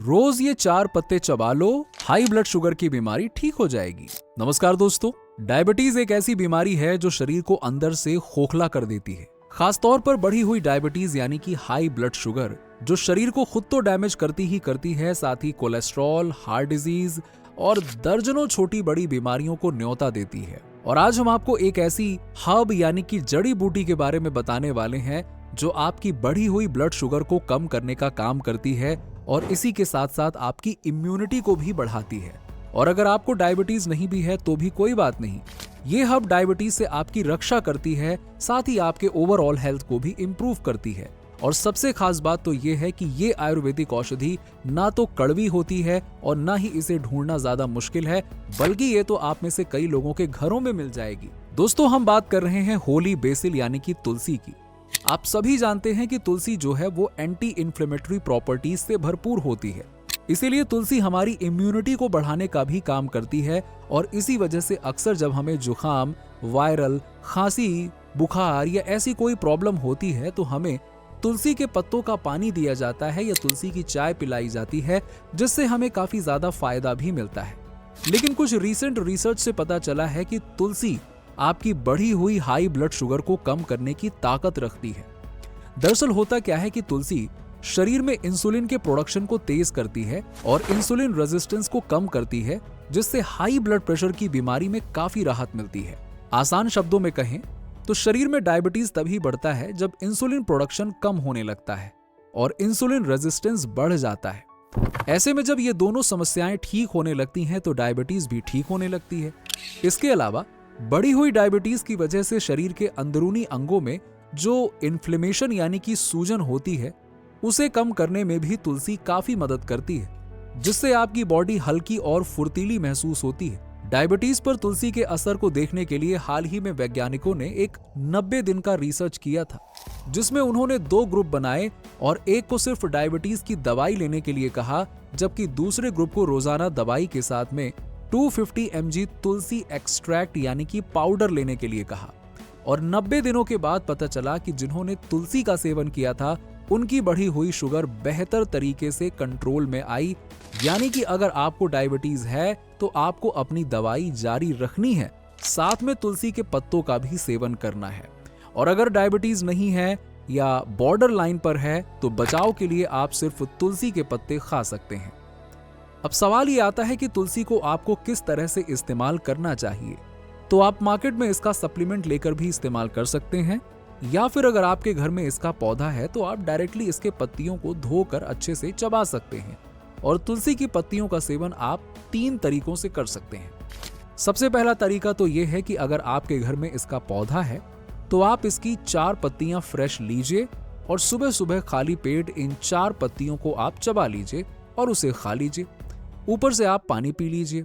रोज ये 4 पत्ते चबा लो, हाई ब्लड शुगर की बीमारी ठीक हो जाएगी। नमस्कार दोस्तों, डायबिटीज एक ऐसी बीमारी है जो शरीर को अंदर से खोखला कर देती है। खासतौर पर बढ़ी हुई डायबिटीज यानी कि हाई ब्लड शुगर, जो शरीर को खुद तो डैमेज करती ही करती है, साथ ही कोलेस्ट्रॉल, हार्ट डिजीज और दर्जनों छोटी बड़ी बीमारियों को न्योता देती है। और आज हम आपको एक ऐसी हर्ब यानी कि जड़ी बूटी के बारे में बताने वाले हैं जो आपकी बढ़ी हुई ब्लड शुगर को कम करने का काम करती है और इसी के साथ साथ आपकी इम्यूनिटी को भी बढ़ाती है। और अगर आपको डायबिटीज नहीं भी है तो भी कोई बात नहीं, ये हर्ब डायबिटीज से आपकी रक्षा करती है, साथ ही आपके ओवरऑल हेल्थ को भी इम्प्रूव करती है। और सबसे खास बात तो ये है कि ये आयुर्वेदिक औषधि ना तो कड़वी होती है और ना ही इसे ढूंढना ज्यादा मुश्किल है, बल्कि ये तो आप में से कई लोगों के घरों में मिल जाएगी। दोस्तों, हम बात कर रहे हैं होली बेसिल यानी कि तुलसी की। आप सभी जानते हैं कि तुलसी जो है वो एंटी इन्फ्लेमेटरी प्रॉपर्टीज से भरपूर होती है, इसीलिए तुलसी हमारी इम्यूनिटी को बढ़ाने का भी काम करती है। और इसी वजह से अक्सर जब हमें जुखाम, वायरल, खांसी, बुखार या ऐसी कोई प्रॉब्लम होती है तो हमें तुलसी के पत्तों का पानी दिया जाता है या तुलसी की चाय पिलाई जाती है, जिससे हमें काफी ज्यादा फायदा भी मिलता है। लेकिन कुछ रीसेंट रिसर्च से पता चला है कि तुलसी आपकी बढ़ी हुई हाई ब्लड शुगर को कम करने की ताकत रखती है। दरअसल होता क्या है कि तुलसी शरीर में इंसुलिन के प्रोडक्शन को तेज करती है और इंसुलिन रेजिस्टेंस को कम करती है, जिससे हाई ब्लड प्रेशर की बीमारी में काफी राहत मिलती है। आसान शब्दों में कहें तो शरीर में डायबिटीज तभी बढ़ता है जब इंसुलिन प्रोडक्शन कम होने लगता है और इंसुलिन रेजिस्टेंस बढ़ जाता है। ऐसे में जब ये दोनों समस्याएं ठीक होने लगती हैं तो डायबिटीज भी ठीक होने लगती है। इसके अलावा बढ़ी हुई डायबिटीज की वजह से शरीर के अंदरूनी अंगों में जो इन्फ्लेमेशन यानी कि सूजन होती है, उसे कम करने में भी तुलसी काफी मदद करती है, जिससे आपकी बॉडी हल्की और फुर्तीली महसूस होती है। डायबिटीज पर तुलसी के असर को देखने के लिए हाल ही में वैज्ञानिकों ने एक 90 दिन का रिसर्च किया था, जिसमें उन्होंने 2 ग्रुप बनाए और एक को सिर्फ डायबिटीज की दवाई लेने के लिए कहा, जबकि दूसरे ग्रुप को रोजाना दवाई के साथ में 250 mg तुलसी एक्सट्रैक्ट यानी कि पाउडर लेने के लिए कहा। और 90 दिनों के बाद पता चला कि जिन्होंने तुलसी का सेवन किया था उनकी बढ़ी हुई शुगर बेहतर तरीके से कंट्रोल में आई। यानी कि अगर आपको डायबिटीज है तो आपको अपनी दवाई जारी रखनी है, साथ में तुलसी के पत्तों का भी सेवन करना है। और अगर डायबिटीज नहीं है या बॉर्डर लाइन पर है तो बचाव के लिए आप सिर्फ तुलसी के पत्ते खा सकते हैं। अब सवाल ये आता है कि तुलसी को आपको किस तरह से इस्तेमाल करना चाहिए। तो आप मार्केट में इसका सप्लीमेंट लेकर भी इस्तेमाल कर सकते हैं, या फिर अगर आपके घर में इसका पौधा है तो आप डायरेक्टली इसके पत्तियों को धोकर अच्छे से चबा सकते हैं। और तुलसी की पत्तियों का सेवन आप 3 तरीकों से कर सकते हैं। सबसे पहला तरीका तो यह है कि अगर आपके घर में इसका पौधा है तो आप इसकी 4 पत्तियां फ्रेश लीजिए और सुबह सुबह खाली पेट इन 4 पत्तियों को आप चबा लीजिए और उसे खा लीजिए। ऊपर से आप पानी पी लीजिए।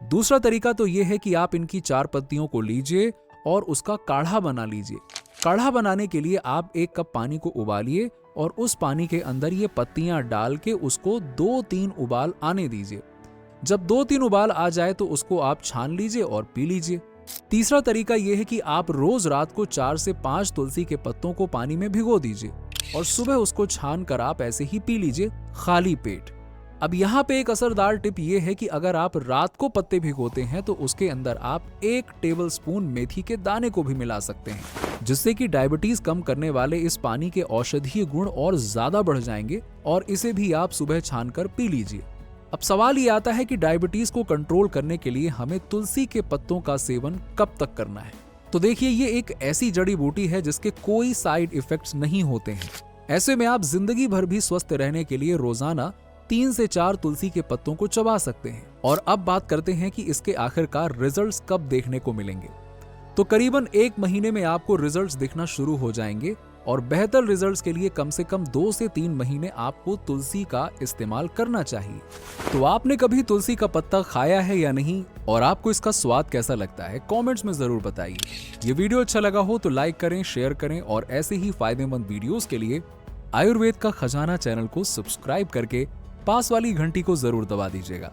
दूसरा तरीका तो यह है कि आप इनकी 4 पत्तियों को लीजिए और उसका काढ़ा बना लीजिए। काढ़ा बनाने के लिए आप 1 कप पानी को उबालिए और उस पानी के अंदर ये पत्तियां डाल के उसको 2-3 उबाल आने दीजिए। जब 2-3 उबाल आ जाए तो उसको आप छान लीजिए और पी लीजिए। तीसरा तरीका यह है कि आप रोज रात को 4 से 5 तुलसी के पत्तों को पानी में भिगो दीजिए और सुबह उसको छान कर आप ऐसे ही पी लीजिए खाली पेट। अब यहाँ पे एक असरदार टिप ये है कि अगर आप रात को पत्ते भिगोते हैं तो उसके अंदर आप 1 टेबलस्पून मेथी के दाने को भी मिला सकते हैं, जिससे कि डायबिटीज कम करने वाले इस पानी के औषधीय गुण और ज्यादा बढ़ जाएंगे और इसे भी आप सुबह छानकर पी लीजिए। अब सवाल ये आता है कि डायबिटीज को कंट्रोल करने के लिए हमें तुलसी के पत्तों का सेवन कब तक करना है। तो देखिए, ये एक ऐसी जड़ी बूटी है जिसके कोई साइड इफेक्ट्स नहीं होते हैं। ऐसे में आप जिंदगी भर भी स्वस्थ रहने के लिए रोजाना 3 से 4 तुलसी के पत्तों को चबा सकते हैं। और अब बात करते हैं कि इसके आखिरकार रिजल्ट्स कब देखने को मिलेंगे। तो करीबन 1 महीने में आपको रिजल्ट्स दिखना शुरू हो जाएंगे और बेहतर रिजल्ट्स के लिए कम से कम 2 से 3 महीने आपको तुलसी का इस्तेमाल करना चाहिए। तो आपने कभी तुलसी का पत्ता खाया है या नहीं, और आपको इसका स्वाद कैसा लगता है, कमेंट्स में जरूर बताइए। ये वीडियो अच्छा लगा हो तो लाइक करें, शेयर करें और ऐसे ही फायदेमंद वीडियोस के लिए आयुर्वेद का खजाना चैनल को सब्सक्राइब करके पास वाली घंटी को जरूर दबा दीजिएगा।